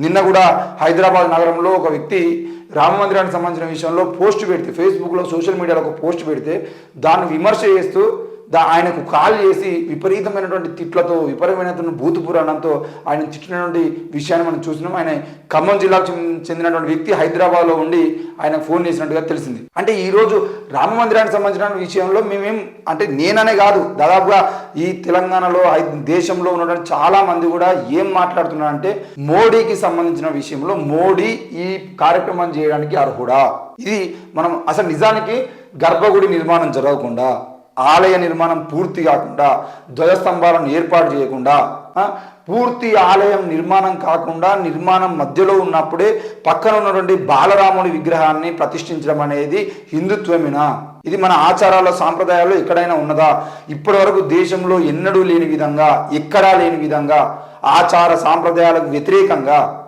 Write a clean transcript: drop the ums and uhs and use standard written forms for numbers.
నిన్న కూడా హైదరాబాద్ నగరంలో ఒక వ్యక్తి రామ మందిరానికి సంబంధించిన విషయంలో పోస్ట్ పెడితే, ఫేస్బుక్లో సోషల్ మీడియాలో ఒక పోస్ట్ పెడితే దాన్ని విమర్శ చేస్తూ ఆయనకు కాల్ చేసి విపరీతమైనటువంటి తిట్లతో, విపరీతమైనటువంటి భూతు పురాణంతో ఆయన తిట్టినటువంటి విషయాన్ని మనం చూసినాం. ఆయన ఖమ్మం జిల్లాకు చెందినటువంటి వ్యక్తి హైదరాబాద్లో ఉండి ఆయన ఫోన్ చేసినట్టుగా తెలిసింది. అంటే ఈరోజు రామ మందిరానికి సంబంధించిన విషయంలో మేమేం అంటే నేననే కాదు, దాదాపుగా ఈ తెలంగాణలో దేశంలో ఉన్నటువంటి చాలా మంది కూడా ఏం మాట్లాడుతున్నారంటే మోడీకి సంబంధించిన విషయంలో మోడీ ఈ కార్యక్రమం చేయడానికి అర్హుడా? ఇది మనం అసలు నిజానికి గర్భగుడి నిర్మాణం జరగకుండా, ఆలయ నిర్మాణం పూర్తి కాకుండా, ధ్వజస్తంభాలను ఏర్పాటు చేయకుండా, పూర్తి ఆలయం నిర్మాణం కాకుండా నిర్మాణం మధ్యలో ఉన్నప్పుడే పక్కన ఉన్నటువంటి బాలరాముడి విగ్రహాన్ని ప్రతిష్ఠించడం అనేది హిందుత్వమేనా? ఇది మన ఆచారాల సాంప్రదాయాల్లో ఎక్కడైనా ఉన్నదా? ఇప్పటి వరకు దేశంలో ఎన్నడూ లేని విధంగా, ఎక్కడా లేని విధంగా ఆచార సాంప్రదాయాలకు వ్యతిరేకంగా